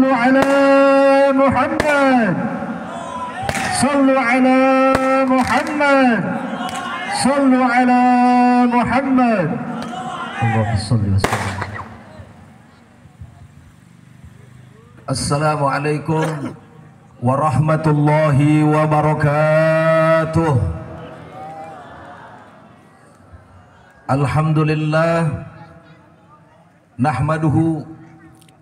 صلوا على محمد صلوا على محمد صلوا على محمد اللهم صل وسلم. Assalamualaikum warahmatullahi wabarakatuh. Alhamdulillah nahmaduhu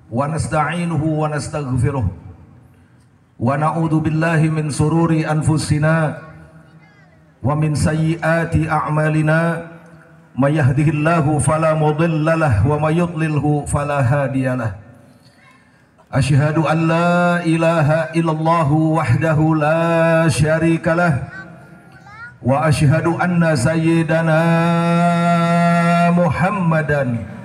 wa nasta'inuhu wa nastaghfiruh wa na'udzu billahi min sururi anfusina wa min sayyiati a'malina may yahdihillahu fala mudilla lahu wa may yudlilhu fala hadiyalah. Asyhadu an la ilaha illallah wahdahu la syarika lah wa asyhadu anna sayyidana Muhammadan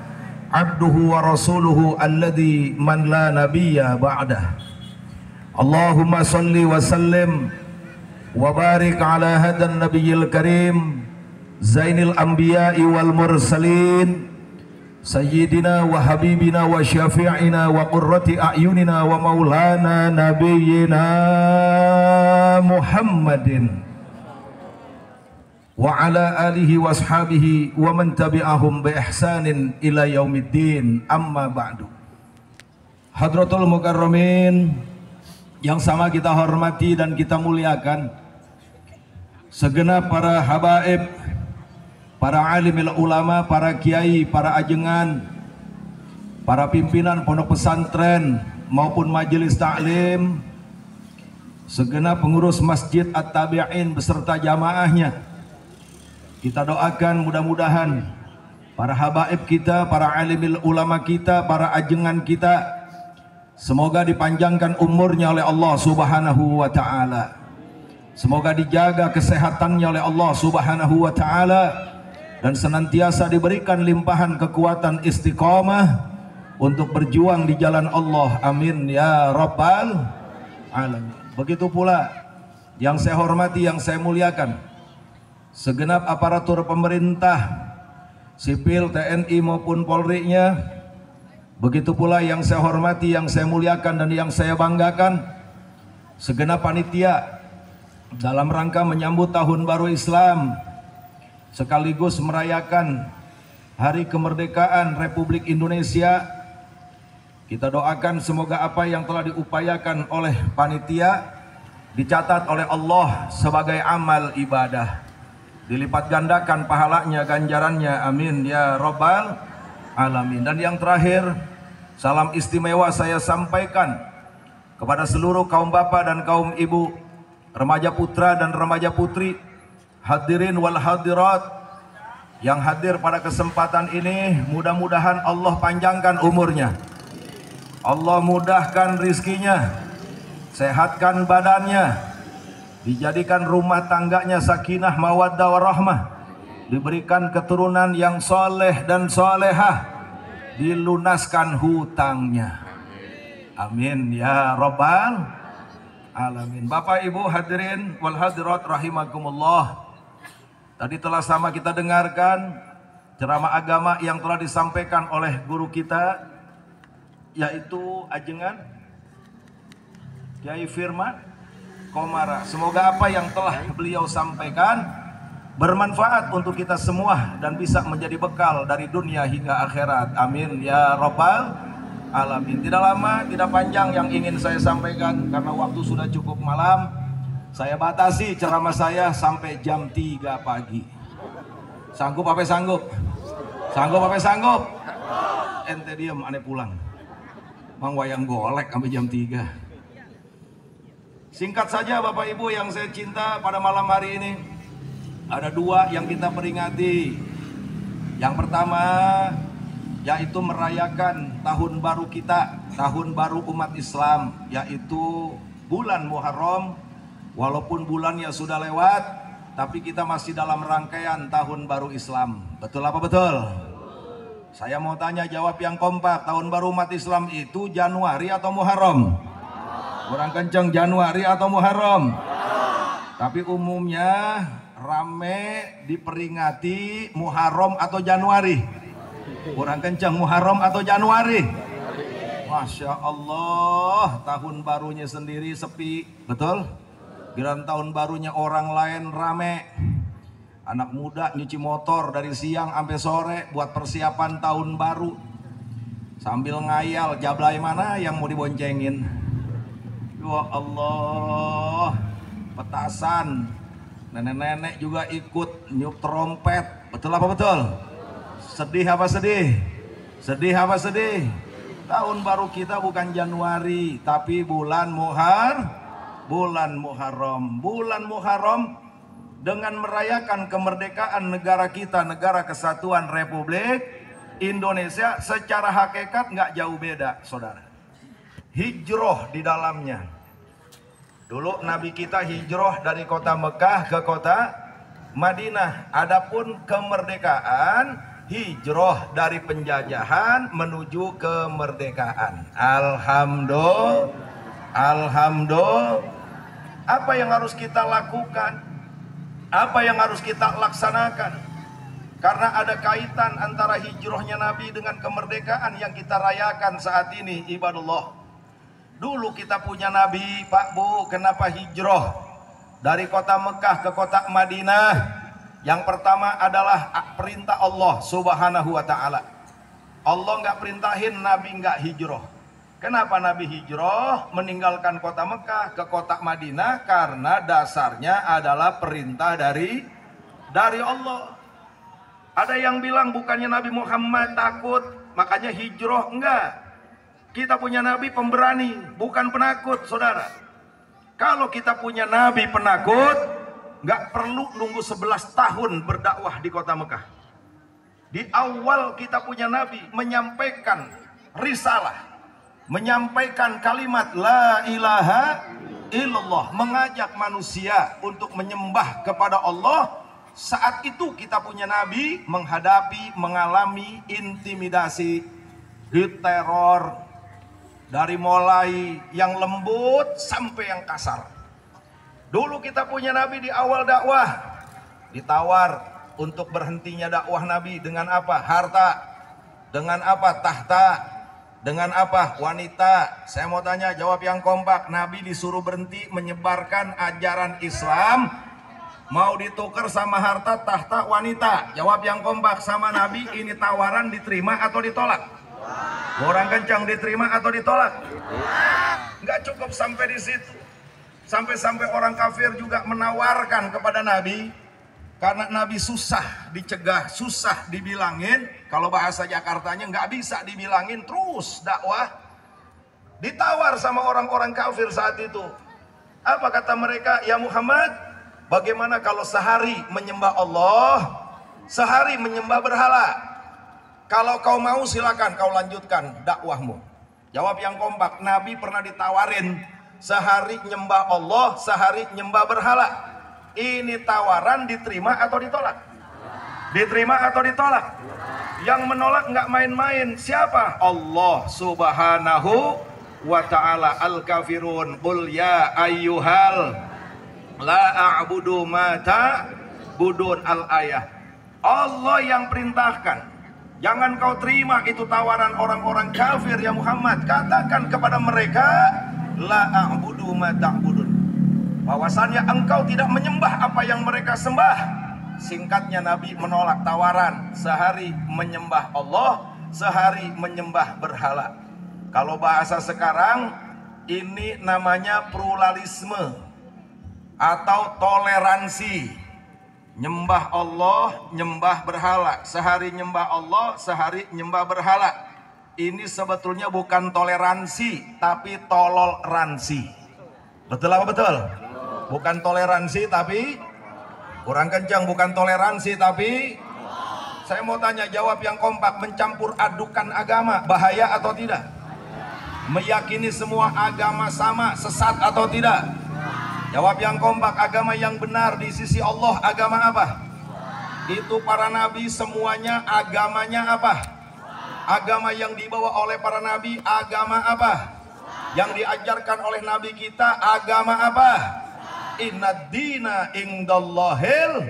abduhu wa rasuluhu alladhi man la nabiyya ba'dah. Allahumma salli wa sallim wa barik ala hadan nabiyil karim zainil anbiya'i wal mursalin sayyidina wa habibina wa syafi'ina wa qurrati a'yunina wa maulana nabiyyina Muhammadin wa ala alihi wa ashabihi wa man tabi'ahum bi ihsanin ila yaumiddin, amma ba'du. Hadratul mukarramin yang sama kita hormati dan kita muliakan, segenap para habaib, para alimil ulama, para kiai, para ajengan, para pimpinan pondok pesantren maupun majelis taklim, segenap pengurus masjid At-Tabi'in beserta jamaahnya. Kita doakan mudah-mudahan para habaib kita, para alimil ulama kita, para ajengan kita, semoga dipanjangkan umurnya oleh Allah Subhanahu wa ta'ala. Semoga dijaga kesehatannya oleh Allah Subhanahu wa ta'ala, dan senantiasa diberikan limpahan kekuatan istiqamah untuk berjuang di jalan Allah. Amin ya rabbal alamin. Begitu pula yang saya hormati, yang saya muliakan, segenap aparatur pemerintah, sipil, TNI maupun Polri-nya. Begitu pula yang saya hormati, yang saya muliakan dan yang saya banggakan, segenap panitia dalam rangka menyambut Tahun Baru Islam sekaligus merayakan Hari Kemerdekaan Republik Indonesia. Kita doakan semoga apa yang telah diupayakan oleh panitia dicatat oleh Allah sebagai amal ibadah, dilipat gandakan pahalanya, ganjarannya, amin ya rabbal alamin. Dan yang terakhir, salam istimewa saya sampaikan kepada seluruh kaum bapak dan kaum ibu, remaja putra dan remaja putri, hadirin wal hadirat yang hadir pada kesempatan ini. Mudah-mudahan Allah panjangkan umurnya, Allah mudahkan rizkinya, sehatkan badannya, dijadikan rumah tangganya sakinah mawaddah warahmah, diberikan keturunan yang soleh dan solehah, dilunaskan hutangnya, amin ya rabbal alamin. Bapak ibu hadirin wal hadirat rahimakumullah, tadi telah sama kita dengarkan ceramah agama yang telah disampaikan oleh guru kita, yaitu ajengan Kiai Firman Komara. Semoga apa yang telah beliau sampaikan bermanfaat untuk kita semua dan bisa menjadi bekal dari dunia hingga akhirat, amin ya rabbal alamin. Tidak lama, tidak panjang yang ingin saya sampaikan karena waktu sudah cukup malam. Saya batasi ceramah saya sampai jam 3 pagi. Sanggup apa sanggup? Sanggup apa sanggup? Ente diem, aneh pulang. Mang wayang golek sampai jam 3. Singkat saja Bapak Ibu yang saya cinta, pada malam hari ini ada dua yang kita peringati. Yang pertama yaitu merayakan tahun baru kita, tahun baru umat Islam, yaitu bulan Muharram. Walaupun bulannya sudah lewat, tapi kita masih dalam rangkaian tahun baru Islam. Betul apa betul? Saya mau tanya, jawab yang kompak. Tahun baru umat Islam itu Januari atau Muharram? Kurang kenceng, Januari atau Muharram? Tapi umumnya rame diperingati Muharram atau Januari? Kurang kenceng, Muharram atau Januari? Masya Allah, tahun barunya sendiri sepi, betul? Giliran tahun barunya orang lain rame. Anak muda nyuci motor dari siang sampai sore buat persiapan tahun baru. Sambil ngayal, jablay mana yang mau diboncengin? Ya Allah, petasan. Nenek-nenek juga ikut nyup trompet. Betul apa betul? Sedih apa sedih? Sedih apa sedih? Tahun baru kita bukan Januari, tapi bulan Muharram. Bulan Muharram dengan merayakan kemerdekaan negara kita, negara kesatuan Republik Indonesia, secara hakikat nggak jauh beda, saudara. Hijrah di dalamnya. Dulu Nabi kita hijrah dari kota Mekah ke kota Madinah. Adapun kemerdekaan, hijrah dari penjajahan menuju kemerdekaan. Alhamdulillah. Apa yang harus kita lakukan? Apa yang harus kita laksanakan? Karena ada kaitan antara hijrahnya Nabi dengan kemerdekaan yang kita rayakan saat ini, ibadullah. Dulu kita punya Nabi, Pak Bu, kenapa hijrah dari kota Mekah ke kota Madinah? Yang pertama adalah perintah Allah Subhanahu wa ta'ala. Allah nggak perintahin Nabi nggak hijrah. Kenapa Nabi hijrah meninggalkan kota Mekah ke kota Madinah? Karena dasarnya adalah perintah dari Allah. Ada yang bilang bukannya Nabi Muhammad takut makanya hijrah. Enggak. Kita punya Nabi pemberani, bukan penakut, saudara. Kalau kita punya Nabi penakut, nggak perlu nunggu 11 tahun berdakwah di kota Mekah. Di awal kita punya Nabi menyampaikan risalah, menyampaikan kalimat la ilaha illallah, mengajak manusia untuk menyembah kepada Allah. Saat itu kita punya Nabi mengalami intimidasi, diteror, dari mulai yang lembut sampai yang kasar. Dulu kita punya Nabi di awal dakwah ditawar untuk berhentinya dakwah Nabi dengan apa? Harta. Dengan apa? Tahta. Dengan apa? Wanita. Saya mau tanya, jawab yang kompak. Nabi disuruh berhenti menyebarkan ajaran Islam, mau ditukar sama harta, tahta, wanita. Jawab yang kompak sama Nabi, ini tawaran diterima atau ditolak? Orang kencang, diterima atau ditolak? Nggak cukup sampai di situ. Sampai-sampai orang kafir juga menawarkan kepada Nabi, karena Nabi susah dicegah, susah dibilangin. Kalau bahasa Jakartanya nggak bisa dibilangin, terus dakwah. Ditawar sama orang-orang kafir saat itu. Apa kata mereka? Ya Muhammad, bagaimana kalau sehari menyembah Allah, sehari menyembah berhala? Kalau kau mau silakan kau lanjutkan dakwahmu. Jawab yang kompak, Nabi pernah ditawarin sehari nyembah Allah, sehari nyembah berhala. Ini tawaran diterima atau ditolak? Diterima atau ditolak? Yang menolak nggak main-main. Siapa? Allah Subhanahu wa ta'ala. Al-kafirun qul ya ayyuhal la a'budu ma ta'budun. Al-ayah. Allah yang perintahkan. Jangan kau terima itu tawaran orang-orang kafir ya Muhammad. Katakan kepada mereka, la a'budu ma ta'budun, bahwasannya engkau tidak menyembah apa yang mereka sembah. Singkatnya Nabi menolak tawaran, sehari menyembah Allah, sehari menyembah berhala. Kalau bahasa sekarang ini namanya pluralisme atau toleransi. Nyembah Allah, nyembah berhala. Sehari nyembah Allah, sehari nyembah berhala. Ini sebetulnya bukan toleransi, tapi tololransi. Betul apa betul? Bukan toleransi, tapi kurang kencang. Bukan toleransi, tapi saya mau tanya, jawab yang kompak. Mencampur adukan agama, bahaya atau tidak? Meyakini semua agama sama, sesat atau tidak? Jawab yang kompak. Agama yang benar di sisi Allah agama apa? Itu para nabi semuanya agamanya apa? Agama yang dibawa oleh para nabi agama apa? Yang diajarkan oleh nabi kita agama apa? Innad dina indallahil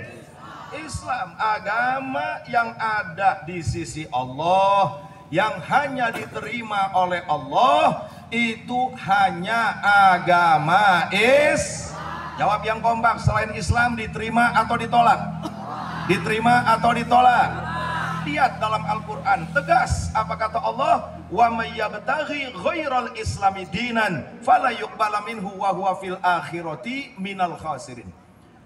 Islam. Agama yang ada di sisi Allah, yang hanya diterima oleh Allah itu hanya agama Jawab yang kompak, selain Islam diterima atau ditolak? Diterima atau ditolak? Lihat dalam Al-Quran tegas apa kata Allah, wa may yabtaghi ghairal islami dinan fala yuqbala minhu wa huwa fil akhirati minal khasirin.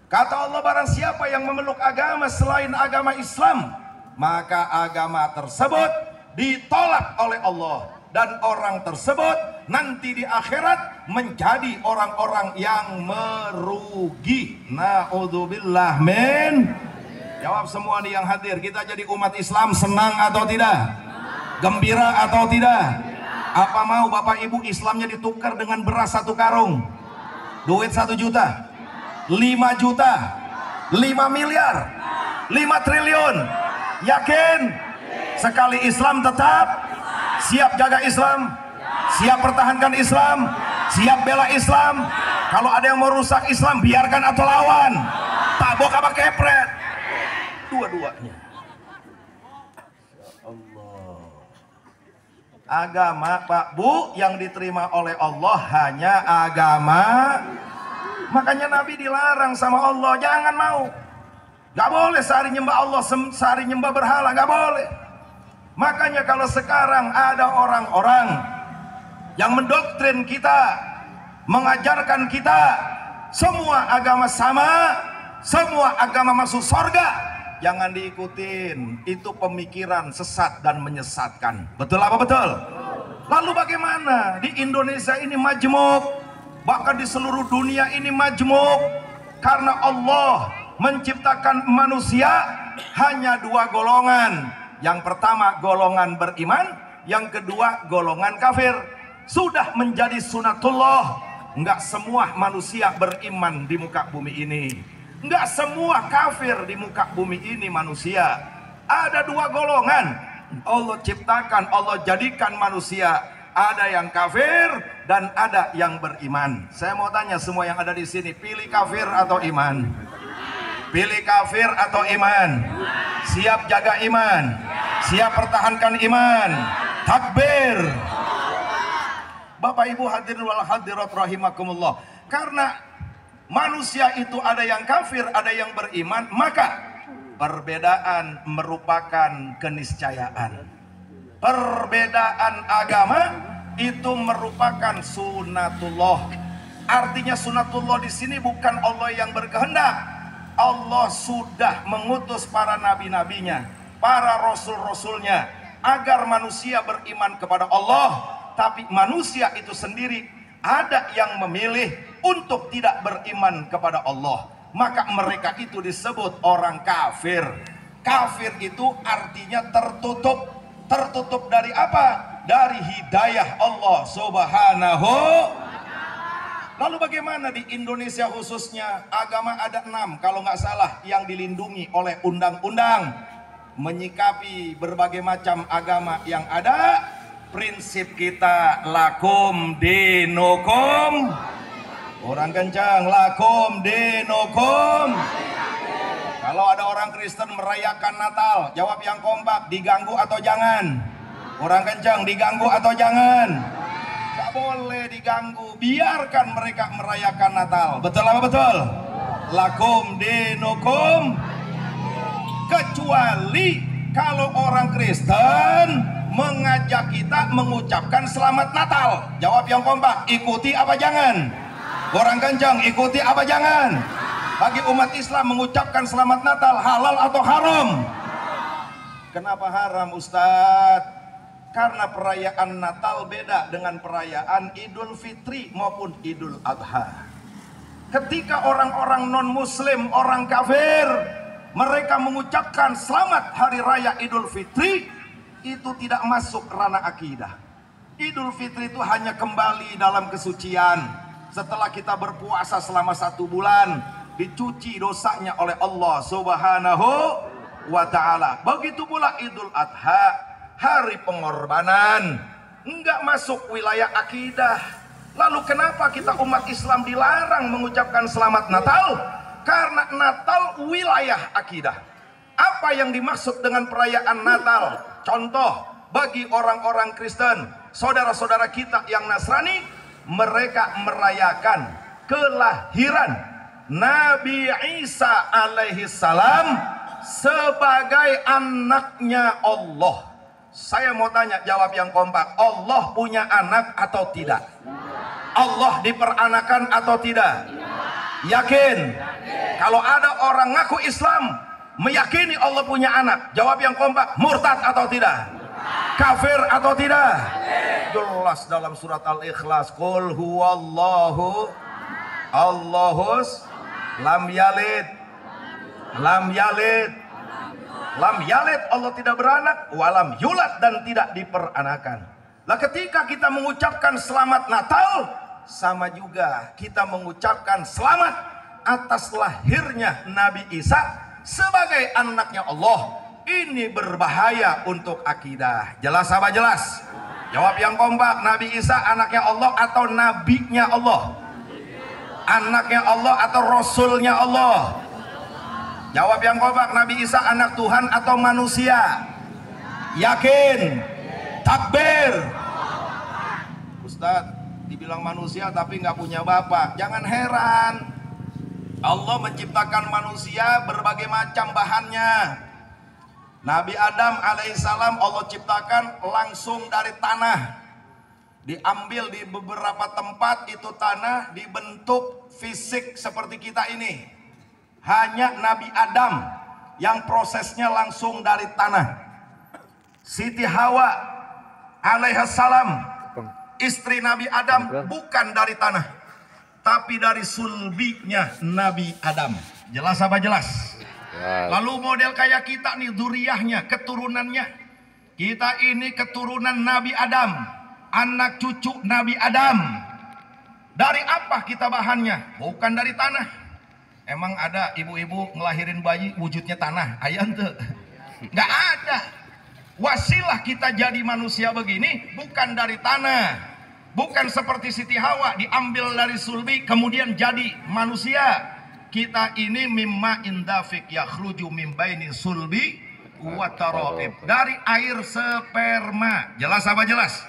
Kata Allah, barang siapa yang memeluk agama selain agama Islam, maka agama tersebut ditolak oleh Allah, dan orang tersebut nanti di akhirat menjadi orang-orang yang merugi. Na'udzubillah min. Jawab semua nih yang hadir, kita jadi umat Islam senang atau tidak? Gembira atau tidak? Apa mau Bapak Ibu Islamnya ditukar dengan beras 1 karung? Duit 1 juta? 5 juta? 5 miliar? 5 triliun? Yakin? Sekali Islam tetap? Siap jaga Islam? Siap pertahankan Islam? Siap bela Islam? Kalau ada yang mau rusak Islam, biarkan atau lawan? Tabok apa kepret? Dua-duanya. Allah. Agama Pak Bu yang diterima oleh Allah hanya agama. Makanya Nabi dilarang sama Allah, jangan mau. Gak boleh sehari nyembah Allah, sehari nyembah berhala, gak boleh. Makanya kalau sekarang ada orang-orang yang mendoktrin kita, mengajarkan kita semua agama sama, semua agama masuk surga, jangan diikutin. Itu pemikiran sesat dan menyesatkan. Betul apa betul? Lalu bagaimana di Indonesia ini majmuk, bahkan di seluruh dunia ini majmuk, karena Allah menciptakan manusia hanya 2 golongan. Yang pertama golongan beriman, yang kedua golongan kafir. Sudah menjadi sunatullah, enggak semua manusia beriman di muka bumi ini, enggak semua kafir di muka bumi ini manusia. Ada 2 golongan Allah ciptakan, Allah jadikan manusia. Ada yang kafir dan ada yang beriman. Saya mau tanya semua yang ada di sini, pilih kafir atau iman? Pilih kafir atau iman? Siap jaga iman? Siap pertahankan iman? Takbir. Bapak Ibu hadirin wal hadirat rahimakumullah. Karena manusia itu ada yang kafir, ada yang beriman, maka perbedaan merupakan keniscayaan. Perbedaan agama itu merupakan sunatullah. Artinya sunatullah di sini bukan Allah yang berkehendak. Allah sudah mengutus para nabi-nabinya, para rasul-rasulnya, agar manusia beriman kepada Allah. Tapi manusia itu sendiri ada yang memilih untuk tidak beriman kepada Allah. Maka mereka itu disebut orang kafir. Kafir itu artinya tertutup. Tertutup dari apa? Dari hidayah Allah Subhanahu. Lalu bagaimana di Indonesia khususnya? Agama ada 6 kalau nggak salah yang dilindungi oleh undang-undang. Menyikapi berbagai macam agama yang ada, prinsip kita lakum dinukum. Orang kencang, lakum dinukum. Kalau ada orang Kristen merayakan Natal, jawab yang kompak, diganggu atau jangan? Orang kencang, diganggu atau jangan? Gak boleh diganggu, biarkan mereka merayakan Natal. Betul apa betul? Lakum dinukum. Kecuali kalau orang Kristen mengajak kita mengucapkan selamat Natal. Jawab yang kompak, ikuti apa jangan? Orang kencang, ikuti apa jangan? Bagi umat Islam mengucapkan selamat Natal halal atau haram? Kenapa haram Ustadz? Karena perayaan Natal beda dengan perayaan Idul Fitri maupun Idul Adha. Ketika orang-orang non-muslim, orang kafir, mereka mengucapkan selamat hari raya Idul Fitri, itu tidak masuk ranah akidah. Idul Fitri itu hanya kembali dalam kesucian. Setelah kita berpuasa selama 1 bulan, dicuci dosanya oleh Allah Subhanahu wa ta'ala. Begitu pula Idul Adha, hari pengorbanan, enggak masuk wilayah akidah. Lalu kenapa kita umat Islam dilarang mengucapkan selamat Natal? Karena Natal wilayah akidah. Apa yang dimaksud dengan perayaan Natal? Contoh, Bagi orang-orang Kristen, saudara-saudara kita yang Nasrani, mereka merayakan kelahiran Nabi Isa alaihi salam sebagai anaknya Allah. Saya mau tanya, jawab yang kompak. Allah punya anak atau tidak? Allah diperanakan atau tidak? Yakin? Kalau ada orang ngaku Islam meyakini Allah punya anak, jawab yang kompak. Murtad atau tidak? Kafir atau tidak? Jelas dalam surat Al-Ikhlas, qul huwallahu Allahus lam yalid lam yalid Allah tidak beranak, walam yulad dan tidak diperanakan. Lah ketika kita mengucapkan selamat Natal, sama juga kita mengucapkan selamat atas lahirnya Nabi Isa sebagai anaknya Allah. Ini berbahaya untuk akidah. Jelas apa jelas? Jawab yang kompak. Nabi Isa anaknya Allah atau nabinya Allah? Anaknya Allah atau rasulnya Allah? Jawab yang kompak. Nabi Isa anak Tuhan atau manusia? Yakin? Takbir. Ustadz, dibilang manusia tapi nggak punya bapak. Jangan heran. Allah menciptakan manusia berbagai macam bahannya. Nabi Adam alaihissalam Allah ciptakan langsung dari tanah. Diambil di beberapa tempat itu tanah dibentuk fisik seperti kita ini. Hanya Nabi Adam yang prosesnya langsung dari tanah. Siti Hawa alaihissalam, istri Nabi Adam, bukan dari tanah, tapi dari sulbinya Nabi Adam. Jelas apa jelas? Lalu model kayak kita nih, dzuriyahnya, keturunannya. Kita ini keturunan Nabi Adam, anak cucu Nabi Adam. Dari apa kita bahannya? Bukan dari tanah. Emang ada ibu-ibu ngelahirin bayi wujudnya tanah? Ayam tuh nggak ada. Wasilah kita jadi manusia begini bukan dari tanah, bukan seperti Siti Hawa diambil dari sulbi kemudian jadi manusia. Kita ini mimma indafik yakhruju mim baini sulbi wa taraib, dari air sperma. Jelas apa jelas?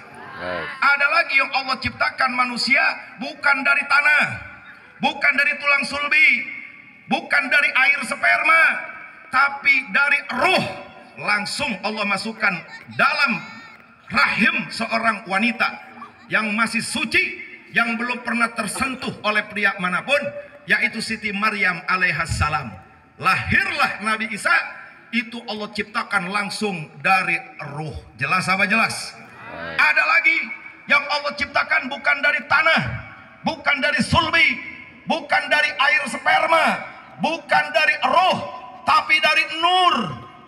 Ada lagi yang Allah ciptakan manusia bukan dari tanah, bukan dari tulang sulbi, bukan dari air sperma, tapi dari ruh. Langsung Allah masukkan dalam rahim seorang wanita yang masih suci, yang belum pernah tersentuh oleh pria manapun, yaitu Siti Maryam alaihassalam. Lahirlah Nabi Isa, itu Allah ciptakan langsung dari ruh. Jelas apa jelas? Ada lagi yang Allah ciptakan bukan dari tanah, bukan dari sulbi, bukan dari air sperma, bukan dari ruh, tapi dari nur,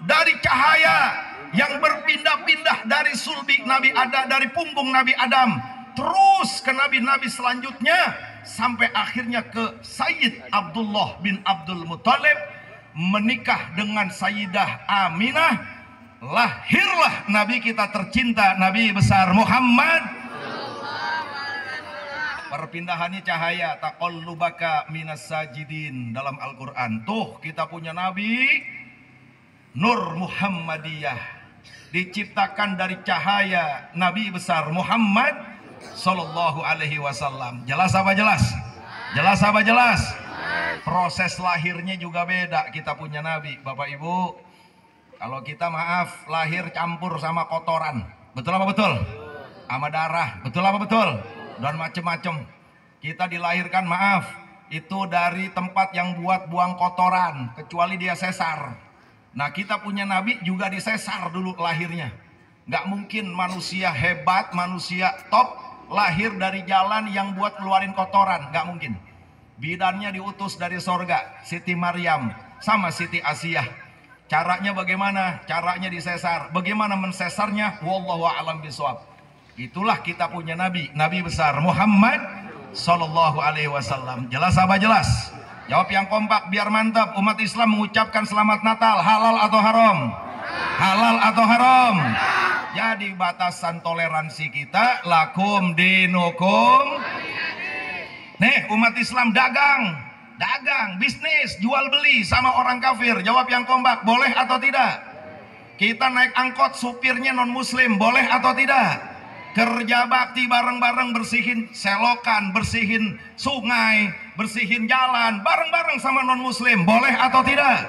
dari cahaya yang berpindah-pindah dari sulbi Nabi Adam, dari punggung Nabi Adam, terus ke nabi-nabi selanjutnya, sampai akhirnya ke Sayyid Abdullah bin Abdul Muttalib, menikah dengan Sayyidah Aminah. Lahirlah Nabi kita tercinta, Nabi besar Muhammad. Perpindahannya cahaya, taqallubaka minas sajidin dalam Al-Quran. Tuh kita punya Nabi Nur Muhammadiyah, diciptakan dari cahaya Nabi besar Muhammad Sallallahu Alaihi Wasallam. Jelas apa jelas? Jelas apa jelas? Proses lahirnya juga beda. Kita punya Nabi, Bapak Ibu. Kalau kita maaf lahir campur sama kotoran, betul apa betul? Sama darah, betul apa betul? Dan macem-macem. Kita dilahirkan maaf itu dari tempat yang buat buang kotoran, kecuali dia sesar. Nah kita punya Nabi juga disesar dulu lahirnya. Nggak mungkin manusia hebat, manusia top lahir dari jalan yang buat keluarin kotoran, nggak mungkin. Bidannya diutus dari sorga, Siti Maryam sama Siti Asiyah. Caranya bagaimana? Caranya disesar. Bagaimana mensesarnya? Wallahu a'lam bishawab. Itulah kita punya Nabi, Nabi besar Muhammad Sallallahu Alaihi Wasallam. Jelas apa jelas? Jawab yang kompak biar mantap. Umat Islam mengucapkan selamat Natal, halal atau haram? Halal atau haram? Jadi batasan toleransi kita lakum dinukum. Nih umat Islam dagang, bisnis, jual beli sama orang kafir. Jawab yang kompak, boleh atau tidak? Kita naik angkot, supirnya non muslim, boleh atau tidak? Kerja bakti bareng-bareng, bersihin selokan, bersihin sungai, bersihin jalan bareng-bareng sama non muslim, boleh atau tidak?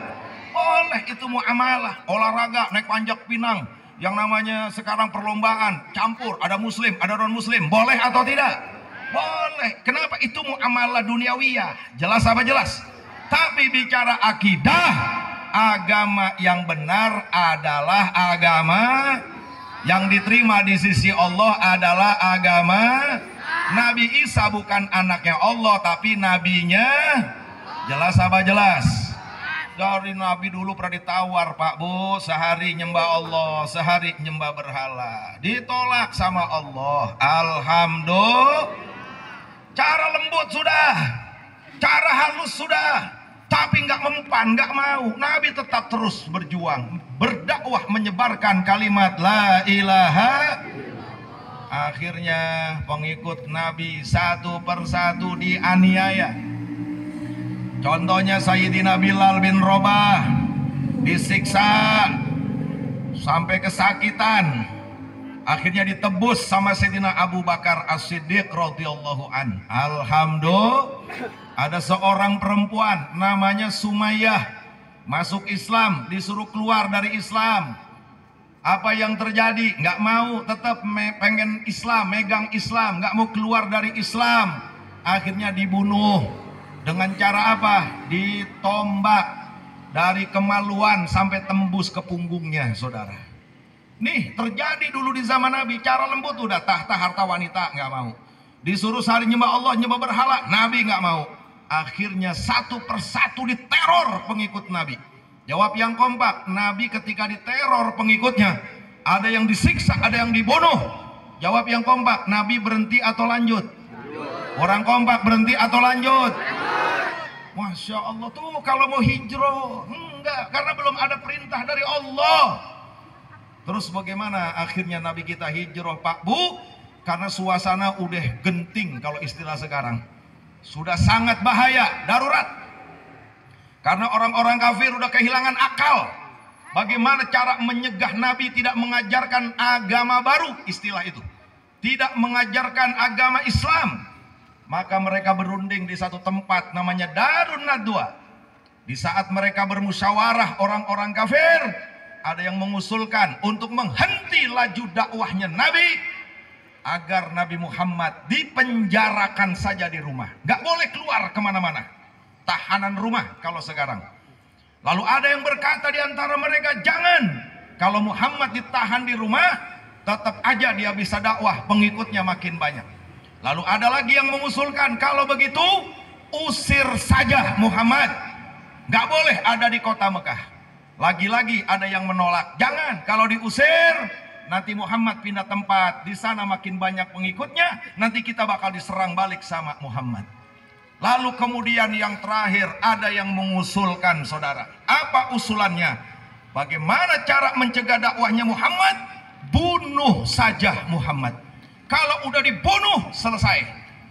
Boleh. Itu muamalah. Olahraga, naik panjat pinang, yang namanya sekarang perlombaan, campur, ada muslim, ada non muslim, boleh atau tidak? Boleh. Kenapa? Itu muamalah duniawiyah. Jelas apa jelas? Tapi bicara akidah, agama yang benar adalah agama yang diterima di sisi Allah, adalah agama Nabi Isa, bukan anaknya Allah tapi nabinya. Jelas apa jelas? Dari Nabi dulu pernah ditawar, Pak Bu, sehari nyembah Allah, sehari nyembah berhala, ditolak sama Allah. Alhamdulillah. Cara lembut sudah, cara halus sudah, tapi nggak mempan, nggak mau. Nabi tetap terus berjuang, berdakwah, menyebarkan kalimat la ilaha. Akhirnya pengikut Nabi satu persatu dianiaya. Contohnya Sayyidina Bilal bin Rabah disiksa sampai kesakitan. Akhirnya ditebus sama Sayyidina Abu Bakar As-Siddiq radhiyallahu an. Alhamdulillah. Ada seorang perempuan namanya Sumayyah masuk Islam, disuruh keluar dari Islam. Apa yang terjadi? Nggak mau, tetap pengen Islam, megang Islam, nggak mau keluar dari Islam. Akhirnya dibunuh. Dengan cara apa? Ditombak dari kemaluan sampai tembus ke punggungnya, saudara. Nih terjadi dulu di zaman Nabi. Cara lembut udah, tahta harta wanita nggak mau. Disuruh sehari nyembah Allah, nyembah berhala, Nabi nggak mau. Akhirnya satu persatu diteror pengikut Nabi. Jawab yang kompak. Nabi ketika diteror pengikutnya, ada yang disiksa, ada yang dibunuh. Jawab yang kompak. Nabi berhenti atau lanjut? Orang kompak, berhenti atau lanjut? Masya Allah. Tuh kalau mau hijrah, enggak, karena belum ada perintah dari Allah. Terus bagaimana akhirnya Nabi kita hijrah, Pak Bu? Karena suasana udah genting, kalau istilah sekarang. Sudah sangat bahaya, darurat. Karena orang-orang kafir udah kehilangan akal. Bagaimana cara menyegah Nabi tidak mengajarkan agama baru, istilah itu. Tidak mengajarkan agama Islam. Maka mereka berunding di satu tempat namanya Darun Nadwa. Di saat mereka bermusyawarah orang-orang kafir, ada yang mengusulkan untuk menghenti laju dakwahnya Nabi, agar Nabi Muhammad dipenjarakan saja di rumah, nggak boleh keluar kemana-mana, tahanan rumah kalau sekarang. Lalu ada yang berkata di antara mereka, jangan, kalau Muhammad ditahan di rumah, tetap aja dia bisa dakwah, pengikutnya makin banyak. Lalu ada lagi yang mengusulkan, kalau begitu usir saja Muhammad, nggak boleh ada di kota Mekah. Lagi-lagi ada yang menolak, jangan, kalau diusir nanti Muhammad pindah tempat, di sana makin banyak pengikutnya, nanti kita bakal diserang balik sama Muhammad. Lalu kemudian yang terakhir ada yang mengusulkan, saudara. Apa usulannya? Bagaimana cara mencegah dakwahnya Muhammad? Bunuh saja Muhammad. Kalau udah dibunuh, selesai.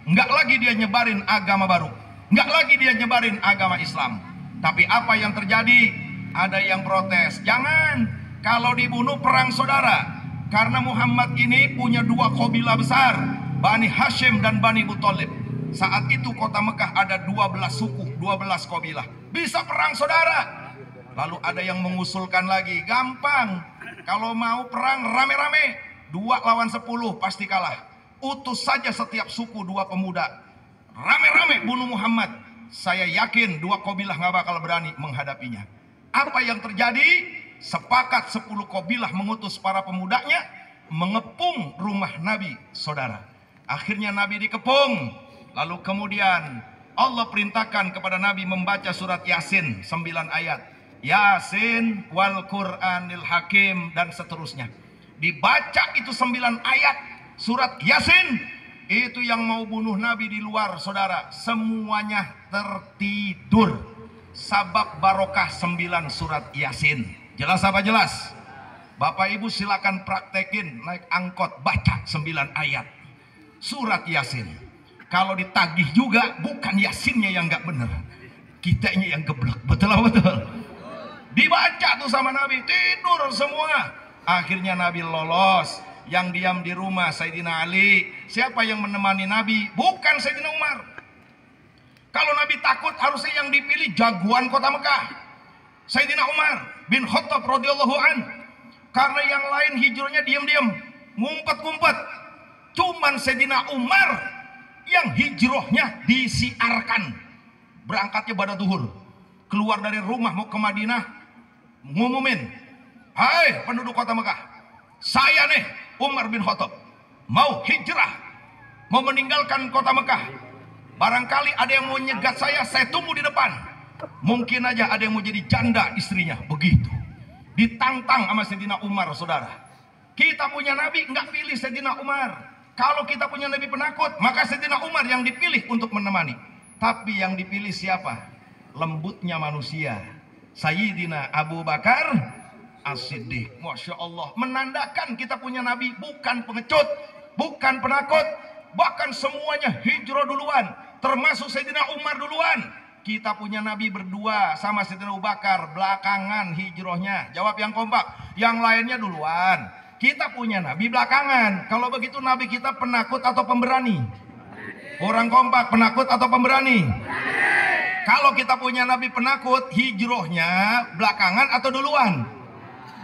Enggak lagi dia nyebarin agama baru, enggak lagi dia nyebarin agama Islam. Tapi apa yang terjadi? Ada yang protes, jangan, kalau dibunuh perang saudara. Karena Muhammad ini punya dua kabilah besar, Bani Hashim dan Bani Muthalib. Saat itu kota Mekah ada 12 suku, 12 kabilah. Bisa perang saudara. Lalu ada yang mengusulkan lagi, gampang, kalau mau perang rame-rame, 2 lawan 10 pasti kalah. Utus saja setiap suku 2 pemuda, rame-rame bunuh Muhammad. Saya yakin 2 kabilah nggak bakal berani menghadapinya. Apa yang terjadi? Sepakat 10 kabilah mengutus para pemudanya mengepung rumah Nabi, saudara. Akhirnya Nabi dikepung. Lalu kemudian Allah perintahkan kepada Nabi membaca surat Yasin 9 ayat. Yasin wal Qur'anil Hakim dan seterusnya. Dibaca itu 9 ayat surat Yasin. Itu yang mau bunuh Nabi di luar, saudara, semuanya tertidur. Sabab barokah 9 surat Yasin. Jelas apa jelas? Bapak Ibu silakan praktekin, naik angkot baca 9 ayat surat Yasin. Kalau ditagih juga bukan Yasinnya yang nggak bener, kitanya yang geblek. Betul apa betul? Dibaca tuh sama Nabi, tidur semua. Akhirnya Nabi lolos. Yang diam di rumah Sayyidina Ali. Siapa yang menemani Nabi? Bukan Sayyidina Umar. Kalau Nabi takut, harusnya yang dipilih jagoan kota Mekah, Sayyidina Umar bin Khattab radhiyallahu an. Karena yang lain hijrahnya diam-diam, ngumpet-ngumpet. Cuman Sayyidina Umar yang hijrahnya disiarkan. Berangkatnya pada zuhur, keluar dari rumah mau ke Madinah, ngumumin, hai penduduk kota Mekah, saya nih Umar bin Khattab mau hijrah, mau meninggalkan kota Mekah. Barangkali ada yang mau nyegat saya tunggu di depan. Mungkin aja ada yang mau jadi janda istrinya. Begitu ditantang sama Sayyidina Umar. Saudara, kita punya Nabi nggak pilih Sayyidina Umar. Kalau kita punya Nabi penakut, maka Sayyidina Umar yang dipilih untuk menemani. Tapi yang dipilih siapa? Lembutnya manusia, Sayyidina Abu Bakar As-Siddiq. Masya Allah, menandakan kita punya Nabi bukan pengecut, bukan penakut. Bahkan semuanya hijrah duluan, termasuk Sayyidina Umar duluan. Kita punya Nabi berdua sama Sayyidina Abu Bakar, belakangan hijrahnya. Jawab yang kompak, yang lainnya duluan. Kita punya Nabi belakangan. Kalau begitu Nabi kita penakut atau pemberani? Orang kompak, penakut atau pemberani? Kalau kita punya Nabi penakut, hijrahnya belakangan atau duluan?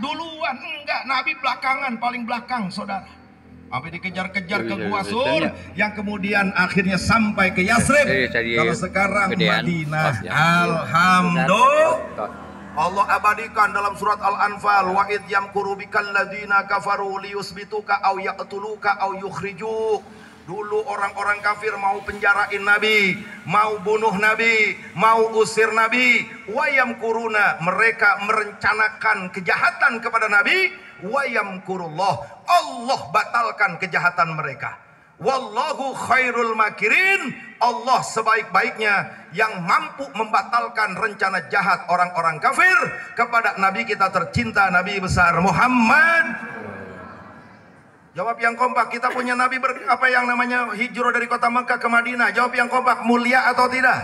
Duluan. Enggak, Nabi belakangan, paling belakang, saudara. Sampai dikejar-kejar ke Gua Sur, yang kemudian akhirnya sampai ke Yasrib. Kalau sekarang Madinah. Alhamdulillah. Allah abadikan dalam surat Al-Anfal, wa id yamkuru bikal ladzina kafaru liyusbituka aw yaqtuluka aw yukhrijuk. Dulu orang-orang kafir mau penjarain Nabi, mau bunuh Nabi, mau usir Nabi. Wayam kuruna, mereka merencanakan kejahatan kepada Nabi. Wayam kurullah, Allah batalkan kejahatan mereka. Wallahu khairul makirin, Allah sebaik-baiknya yang mampu membatalkan rencana jahat orang-orang kafir kepada Nabi kita tercinta, Nabi besar Muhammad. Jawab yang kompak, kita punya Nabi apa yang namanya hijrah dari kota Mekah ke Madinah. Jawab yang kompak, mulia atau tidak?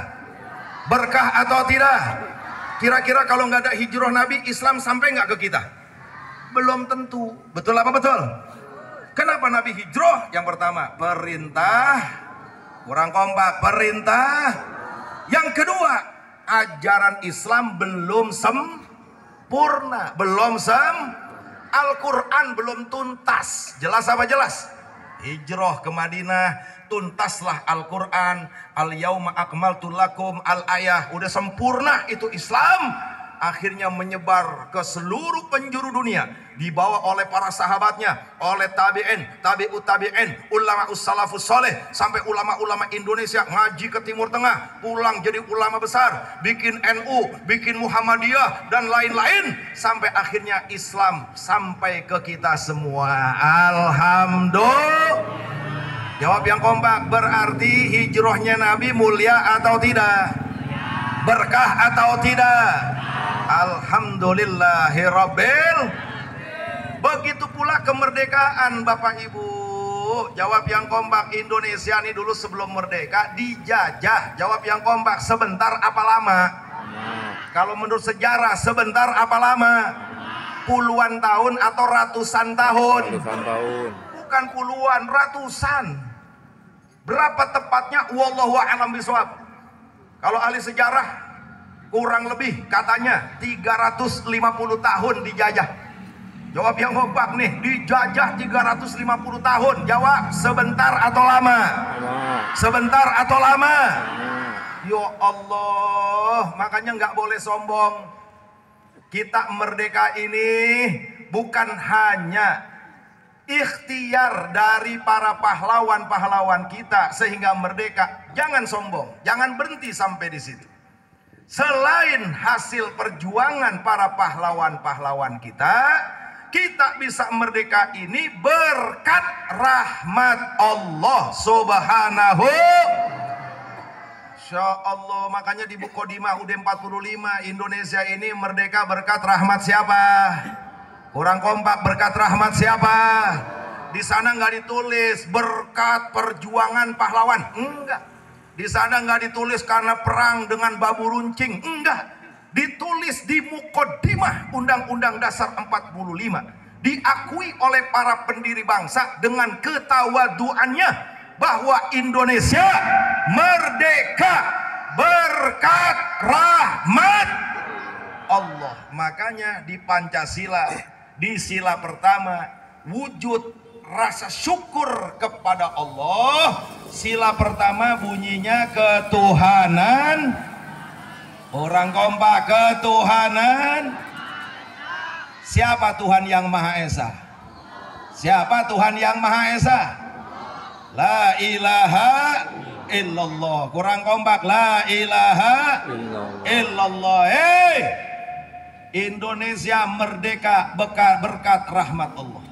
Berkah atau tidak? Kira-kira kalau nggak ada hijrah Nabi, Islam sampai nggak ke kita? Belum tentu. Betul apa betul? Kenapa Nabi hijrah? Yang pertama, perintah. Kurang kompak, perintah. Yang kedua, ajaran Islam belum sempurna, belum Al-Quran belum tuntas. Jelas apa jelas? Hijrah ke Madinah, tuntaslah Al-Quran. Al-yauma akmaltu lakum al-ayah. Udah sempurna itu Islam. Akhirnya menyebar ke seluruh penjuru dunia, dibawa oleh para sahabatnya, oleh tabi'in, tabi'ut tabi'in, ulama salafus soleh, sampai ulama-ulama Indonesia ngaji ke Timur Tengah, pulang jadi ulama besar, bikin NU, bikin Muhammadiyah dan lain-lain, sampai akhirnya Islam sampai ke kita semua. Alhamdulillah. Jawab yang kompak, berarti hijrahnya Nabi mulia atau tidak? Berkah atau tidak? Alhamdulillahirabbil. Begitu pula kemerdekaan Bapak Ibu. Jawab yang kompak, Indonesia ini dulu sebelum merdeka dijajah. Jawab yang kompak, sebentar apa lama? Kalau menurut sejarah sebentar apa lama? Puluhan tahun atau ratusan tahun? Bukan puluhan, ratusan. Berapa tepatnya? Wallahu a'lam bishawab. Kalau ahli sejarah kurang lebih katanya 350 tahun dijajah. Jawab yang kompak nih, dijajah 350 tahun. Jawab, sebentar atau lama? Sebentar atau lama? Ya Allah, makanya nggak boleh sombong. Kita merdeka ini bukan hanya ikhtiar dari para pahlawan-pahlawan kita sehingga merdeka. Jangan sombong, jangan berhenti sampai di situ. Selain hasil perjuangan para pahlawan-pahlawan kita, kita bisa merdeka ini berkat rahmat Allah Subhanahu. Insya Allah, makanya di Muqaddimah UUD 45, Indonesia ini merdeka berkat rahmat siapa? Kurang kompak, berkat rahmat siapa? Di sana nggak ditulis berkat perjuangan pahlawan, enggak. Di sana nggak ditulis karena perang dengan babu runcing, enggak. ditulis di Muqaddimah Undang-Undang Dasar 45, diakui oleh para pendiri bangsa dengan ketawaduannya bahwa Indonesia merdeka berkat rahmat Allah. Makanya di Pancasila, di sila pertama, wujud rasa syukur kepada Allah. Sila pertama bunyinya ketuhanan. Orang kompak, ketuhanan. Siapa Tuhan yang Maha Esa? Siapa Tuhan yang Maha Esa? La ilaha illallah. Kurang kompak, la ilaha illallah. Hey, Indonesia merdeka berkat rahmat Allah.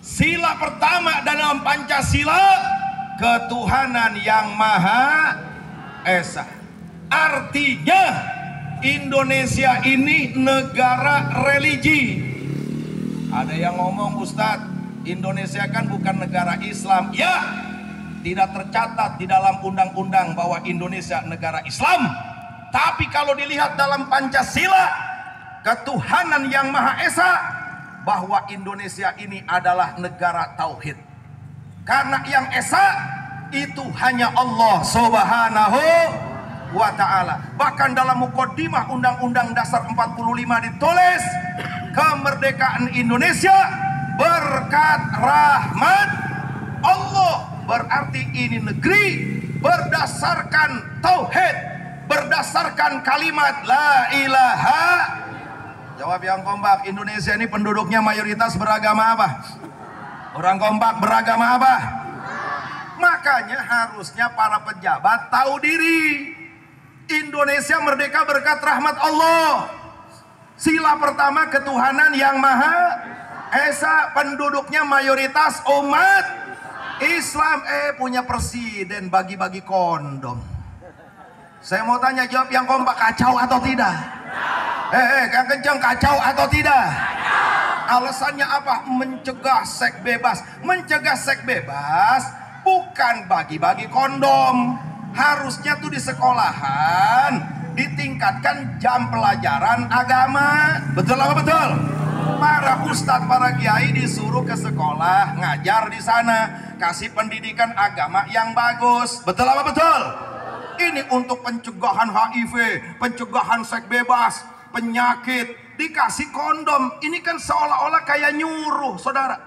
Sila pertama dalam Pancasila, ketuhanan yang Maha Esa. Artinya Indonesia ini negara religi. Ada yang ngomong, Ustadz, Indonesia kan bukan negara Islam. Ya, tidak tercatat di dalam undang-undang bahwa Indonesia negara Islam. Tapi kalau dilihat dalam Pancasila, ketuhanan yang Maha Esa, bahwa Indonesia ini adalah negara tauhid. Karena yang Esa itu hanya Allah Subhanahu wa ta'ala. Bahkan dalam Muqaddimah Undang-Undang Dasar 45 ditulis, kemerdekaan Indonesia berkat rahmat Allah. Berarti ini negeri berdasarkan tauhid, berdasarkan kalimat la ilaha. Jawab yang kompak, Indonesia ini penduduknya mayoritas beragama apa? Orang kompak beragama apa? Makanya harusnya para pejabat tahu diri. Indonesia merdeka berkat rahmat Allah. Sila pertama, ketuhanan yang Maha Esa, penduduknya mayoritas umat Islam. Punya presiden bagi-bagi kondom. Saya mau tanya, jawab yang kompak, kacau atau tidak? Yang kencang, kacau atau tidak? Alasannya apa? Mencegah seks bebas. Mencegah seks bebas bukan bagi-bagi kondom. Harusnya tuh di sekolahan ditingkatkan jam pelajaran agama. Betul apa betul? Para ustadz, para kiai disuruh ke sekolah, ngajar di sana, kasih pendidikan agama yang bagus. Betul apa betul? Ini untuk pencegahan HIV, pencegahan seks bebas, penyakit, dikasih kondom. Ini kan seolah-olah kayak nyuruh, saudara.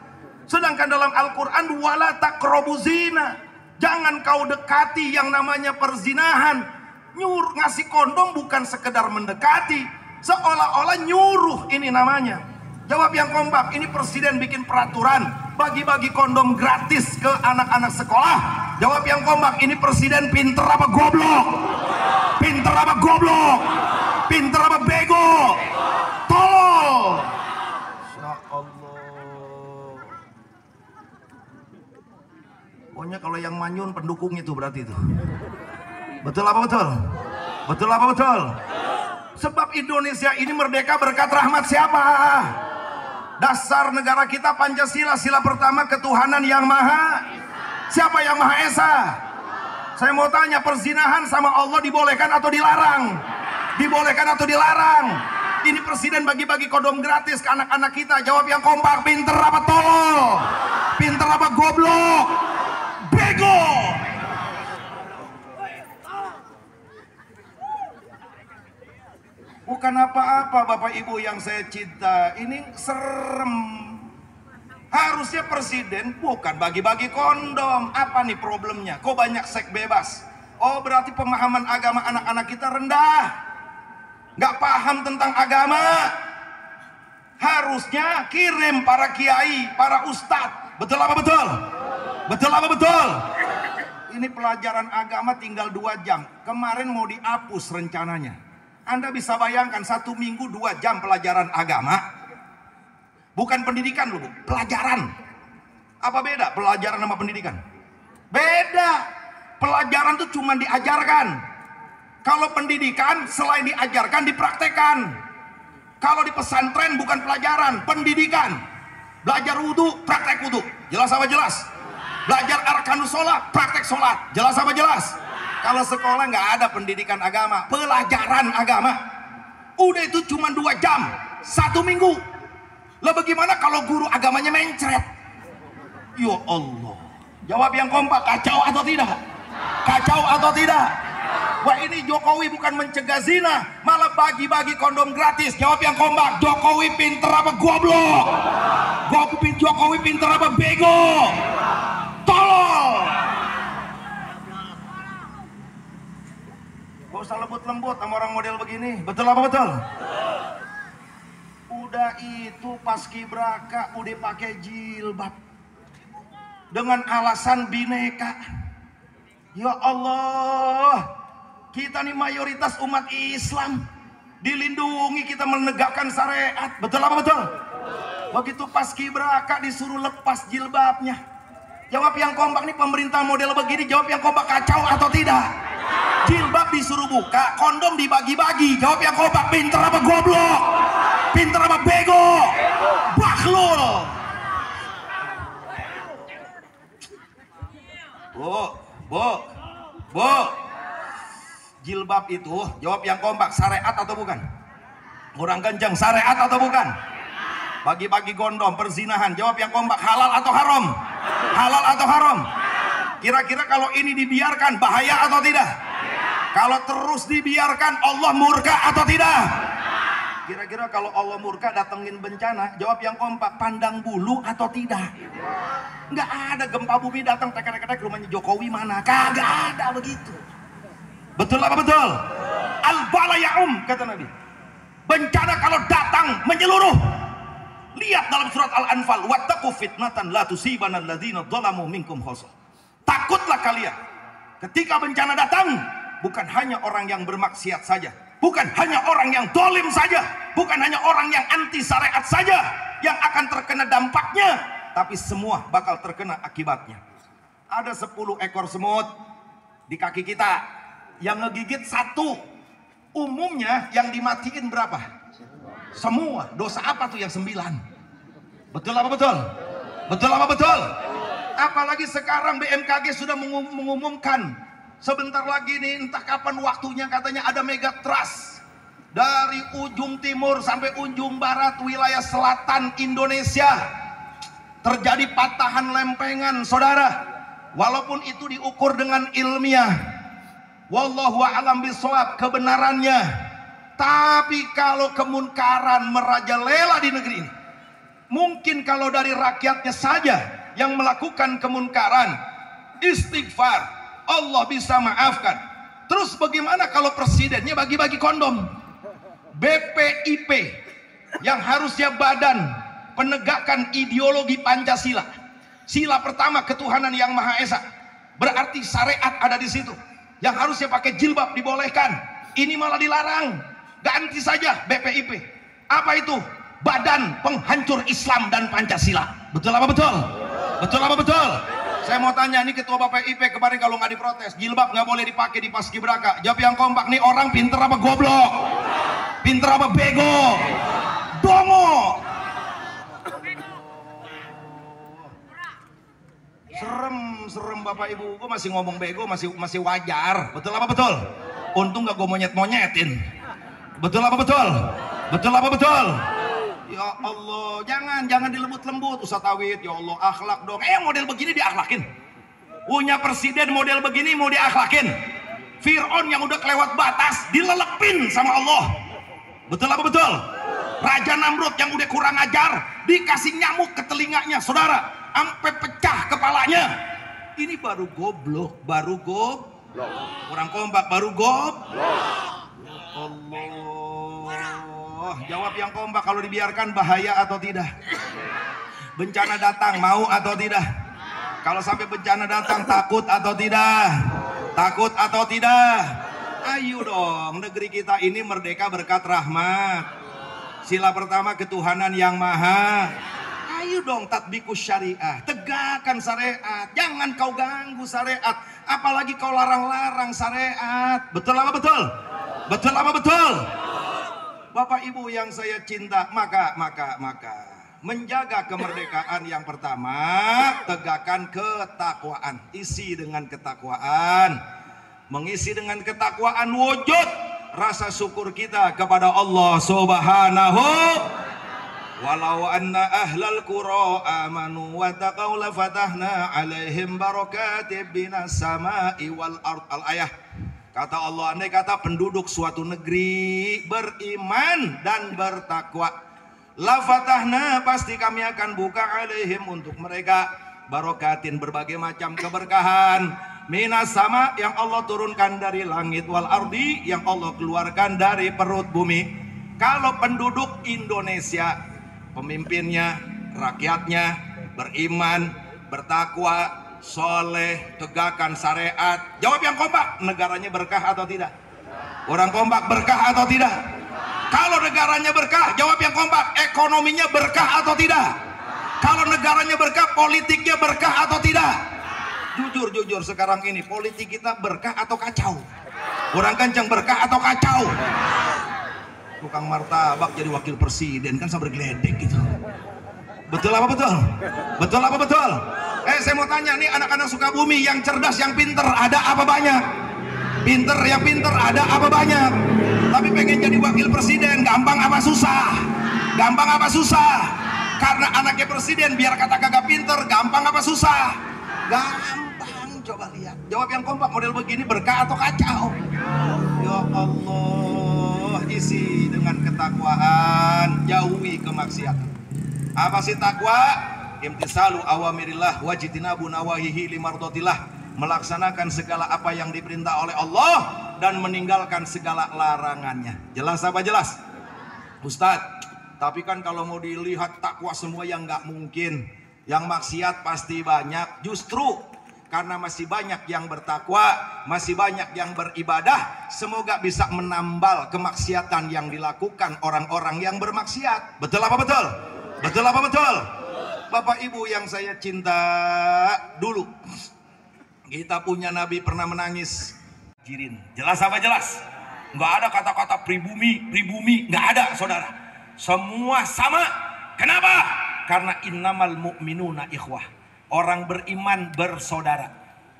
Sedangkan dalam Al-Quran, wala taqrabu zina, jangan kau dekati yang namanya perzinahan. Nyuruh ngasih kondom bukan sekedar mendekati, seolah-olah nyuruh ini namanya. Jawab yang kompak, ini presiden bikin peraturan bagi-bagi kondom gratis ke anak-anak sekolah. Jawab yang kompak, ini presiden pinter apa goblok? Pinter apa goblok? Pinter apa bego? Tolol. Ya Allah. Pokoknya kalau yang manyun pendukung itu berarti itu. Betul apa betul? Betul apa betul? Sebab Indonesia ini merdeka berkat rahmat siapa? Dasar negara kita Pancasila, sila pertama, ketuhanan yang Maha. Siapa yang Maha Esa? Saya mau tanya, perzinahan sama Allah dibolehkan atau dilarang? Dibolehkan atau dilarang? Ini presiden bagi-bagi kondom gratis ke anak-anak kita. Jawab yang kompak, pinter apa tolol? Pinter apa goblok? Bego. Bukan apa-apa Bapak Ibu yang saya cinta. Ini serem. Harusnya presiden bukan bagi-bagi kondom. Apa nih problemnya? Kok banyak seks bebas? Oh, berarti pemahaman agama anak-anak kita rendah. Nggak paham tentang agama. Harusnya kirim para kiai, para ustadz. Betul apa betul? Betul apa betul? Ini pelajaran agama tinggal 2 jam. Kemarin mau dihapus rencananya. Anda bisa bayangkan 1 minggu 2 jam pelajaran agama. Bukan pendidikan loh, Bu. Pelajaran. Apa beda pelajaran sama pendidikan? Beda. Pelajaran tuh cuma diajarkan. Kalau pendidikan selain diajarkan dipraktekan. Kalau di pesantren bukan pelajaran, pendidikan. Belajar wudhu, praktek wudhu. Jelas apa jelas? Belajar arkanus sholat, praktek sholat. Jelas apa jelas? Kalau sekolah nggak ada pendidikan agama, pelajaran agama. Udah itu cuma 2 jam 1 minggu. Lah bagaimana kalau guru agamanya mencret? Ya Allah. Jawab yang kompak, kacau atau tidak? Kacau atau tidak? Wah, ini Jokowi bukan mencegah zina, malah bagi-bagi kondom gratis. Jawab yang kompak, Jokowi pinter apa goblok? Jokowi pinter apa bego? Tolol. Gak usah lembut-lembut sama orang model begini. Betul apa betul? Udah itu paskibraka udah pakai jilbab dengan alasan bineka. Ya Allah, kita nih mayoritas umat Islam, dilindungi, kita menegakkan syariat. Betul apa betul? Begitu paskibraka disuruh lepas jilbabnya. Jawab yang kompak nih, pemerintah model begini. Jawab yang kompak, kacau atau tidak? Jilbab disuruh buka, kondom dibagi-bagi. Jawab yang kompak, pinter apa goblok? Pinter apa bego? Bakhlul. Bu, jilbab itu, jawab yang kompak, syariat atau bukan? Kurang kencang, syariat atau bukan? Bagi-bagi kondom, perzinahan, jawab yang kompak, halal atau haram? Halal atau haram? Kira-kira kalau ini dibiarkan bahaya atau tidak? Kalau terus dibiarkan Allah murka atau tidak? Kira-kira kalau Allah murka datengin bencana, jawab yang kompak, pandang bulu atau tidak? Nggak ada gempa bumi datang tek-tek rumahnya Jokowi mana? Kagak ada begitu. Betul apa betul? Al-bala ya'um, kata Nabi. Bencana kalau datang menyeluruh. Lihat dalam surat Al-Anfal, wattaqu fitnatan la tusibanna alladziina dzalamu minkum khassah. Takutlah kalian ketika bencana datang, bukan hanya orang yang bermaksiat saja, bukan hanya orang yang dolim saja, bukan hanya orang yang anti syariat saja yang akan terkena dampaknya, tapi semua bakal terkena akibatnya. Ada 10 ekor semut di kaki kita, yang ngegigit 1. Umumnya yang dimatiin berapa? Semua. Dosa apa tuh yang 9? Betul apa betul? Betul apa betul? Apalagi sekarang BMKG sudah mengumumkan sebentar lagi nih, entah kapan waktunya, katanya ada megatrust dari ujung timur sampai ujung barat wilayah selatan Indonesia terjadi patahan lempengan, saudara. Walaupun itu diukur dengan ilmiah, wallahu a'lam bishawab kebenarannya, tapi kalau kemunkaran merajalela di negeri ini, mungkin kalau dari rakyatnya saja yang melakukan kemunkaran, istighfar, Allah bisa maafkan. Terus bagaimana kalau presidennya bagi-bagi kondom? BPIP yang harusnya badan penegakan ideologi Pancasila, sila pertama ketuhanan yang Maha Esa, berarti syariat ada di situ. Yang harusnya pakai jilbab dibolehkan, ini malah dilarang. Ganti saja BPIP. Apa itu? Badan Penghancur Islam dan Pancasila. Betul apa betul? Betul apa betul? Saya mau tanya, ini ketua BPIP kemarin kalau nggak diprotes, jilbab nggak boleh dipakai di paskibraka. Jawab yang kompak, nih orang pinter apa goblok? Pinter apa bego? Dongo. Serem Bapak Ibu. Gue masih ngomong bego, masih wajar. Betul apa betul? Untung nggak gue monyet-monyetin. Betul apa betul? Betul apa betul? Ya Allah, jangan dilembut-lembut. Ustaz Awid, ya Allah, akhlak dong. Model begini diakhlakin. Punya presiden model begini mau diakhlakin. Fir'aun yang udah kelewat batas dilelepin sama Allah. Betul apa betul? Raja Namrud yang udah kurang ajar dikasih nyamuk ke telinganya, saudara, sampai pecah kepalanya. Ini baru goblok, kurang kompak, baru goblok. Allah, jawab yang kompak, kalau dibiarkan bahaya atau tidak? Bencana datang mau atau tidak? Kalau sampai bencana datang takut atau tidak? Takut atau tidak? Ayo dong, negeri kita ini merdeka berkat rahmat. Sila pertama ketuhanan yang maha. Ayo dong tatbikus syariah, tegakkan syariat. Jangan kau ganggu syariat, apalagi kau larang-larang syariat. Betul apa betul? Betul apa betul? Bapak Ibu yang saya cinta, maka menjaga kemerdekaan yang pertama, tegakkan ketakwaan. Isi dengan ketakwaan. Mengisi dengan ketakwaan wujud rasa syukur kita kepada Allah Subhanahu. Walau anna ahlal qura amanu wa taqaw la fatahna alaihim barakatim minas sama'i wal ard. Al-ayah. Kata Allah, andai kata penduduk suatu negeri beriman dan bertakwa, la fatahna, pasti kami akan buka alaihim untuk mereka barakatin, berbagai macam keberkahan, minas sama, yang Allah turunkan dari langit, wal ardi, yang Allah keluarkan dari perut bumi. Kalau penduduk Indonesia, pemimpinnya, rakyatnya beriman, bertakwa, soleh, tegakkan syariat, jawab yang kompak, negaranya berkah atau tidak? Orang kompak, berkah atau tidak? Kalau negaranya berkah, jawab yang kompak, ekonominya berkah atau tidak? Kalau negaranya berkah, politiknya berkah atau tidak? Jujur sekarang ini politik kita berkah atau kacau? Orang kencang, berkah atau kacau? Tukang martabak jadi wakil presiden kan sabar geledek gitu. Betul apa betul? Betul apa betul? Saya mau tanya nih, anak-anak Sukabumi yang cerdas, yang pinter, ada apa banyak? Pinter, yang pinter ada apa banyak? Tapi pengen jadi wakil presiden, gampang apa susah? Gampang apa susah? Karena anaknya presiden, biar kata kagak pinter, gampang apa susah? Gampang. Coba lihat, jawab yang kompak, model begini berkah atau kacau? Ya Allah, isi dengan ketakwaan, jauhi kemaksiatan. Apa sih takwa? Imtisalu awamirillah wajitinabu nawahihi limardotillah, melaksanakan segala apa yang diperintah oleh Allah dan meninggalkan segala larangannya. Jelas apa jelas? Ustadz, tapi kan kalau mau dilihat takwa semua yang nggak mungkin, yang maksiat pasti banyak. Justru karena masih banyak yang bertakwa, masih banyak yang beribadah, semoga bisa menambal kemaksiatan yang dilakukan orang-orang yang bermaksiat. Betul apa betul? Betul apa betul? Bapak Ibu yang saya cinta, dulu kita punya Nabi pernah menangis jirin. Jelas apa jelas? Nggak ada kata-kata pribumi, nggak ada saudara. Semua sama. Kenapa? Karena innamal mu'minuna ikhwah. Orang beriman bersaudara.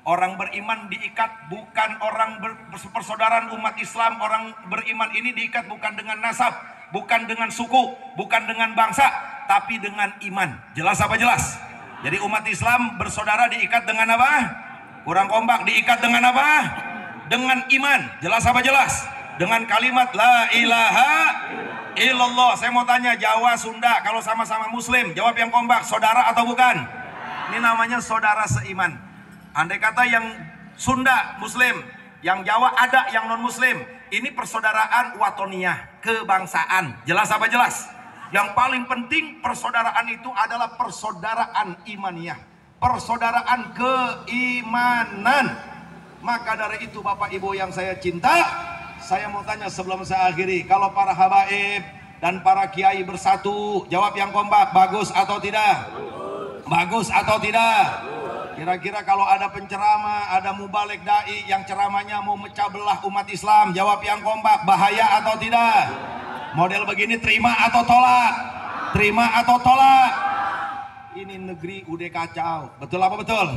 Orang beriman diikat bukan orang persaudaraan umat Islam. Orang beriman ini diikat bukan dengan nasab, bukan dengan suku, bukan dengan bangsa, tapi dengan iman. Jelas apa jelas? Jadi umat Islam bersaudara diikat dengan apa? Kurang kompak, diikat dengan apa? Dengan iman. Jelas apa jelas? Dengan kalimat la ilaha illallah. Saya mau tanya, Jawa, Sunda, kalau sama-sama muslim, jawab yang kompak, saudara atau bukan? Ini namanya saudara seiman. Andai kata yang Sunda muslim, yang Jawa ada yang non muslim, ini persaudaraan watoniyah, kebangsaan. Jelas apa jelas? Yang paling penting persaudaraan itu adalah persaudaraan imaniyah, persaudaraan keimanan. Maka dari itu Bapak Ibu yang saya cinta, saya mau tanya sebelum saya akhiri, kalau para habaib dan para kiai bersatu, jawab yang kompak, bagus atau tidak? Bagus atau tidak? Kira-kira kalau ada penceramah, ada mubalik dai yang ceramahnya mau mecah belah umat Islam, jawab yang kompak, bahaya atau tidak? Model begini terima atau tolak? Terima atau tolak? Ini negeri udah kacau. Betul apa betul?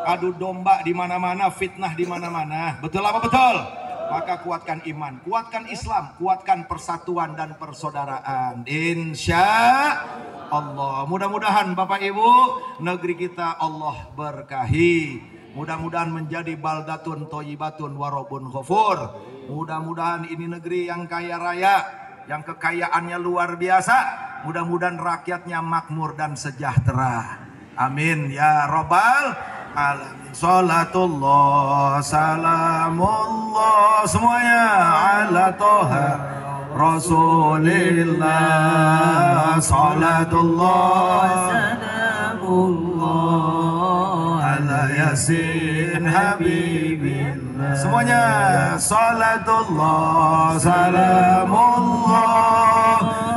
Adu domba di mana-mana, fitnah di mana-mana. Betul apa betul? Maka kuatkan iman, kuatkan Islam, kuatkan persatuan dan persaudaraan. Insya Allah. Mudah-mudahan Bapak Ibu, negeri kita Allah berkahi. Mudah-mudahan menjadi baldatun thayyibatun warabun ghafur. Mudah-mudahan ini negeri yang kaya raya, yang kekayaannya luar biasa. Mudah-mudahan rakyatnya makmur dan sejahtera. Amin ya rabbal alamin. Salatullah salamullah semuanya ala toha Rasulillah. Salatullah salamullah ala yasin habibillah. Semuanya salatullah salamullah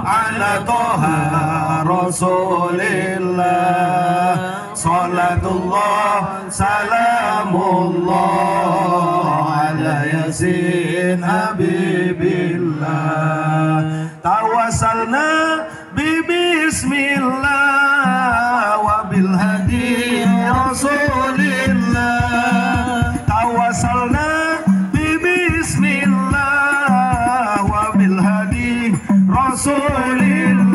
ala toha Rasulillah. Salatullah salamullah ala yasin habibillah. Tawassalna bismillah wa bil hadi rasulillah. Tawassalna bismillah Rasulillah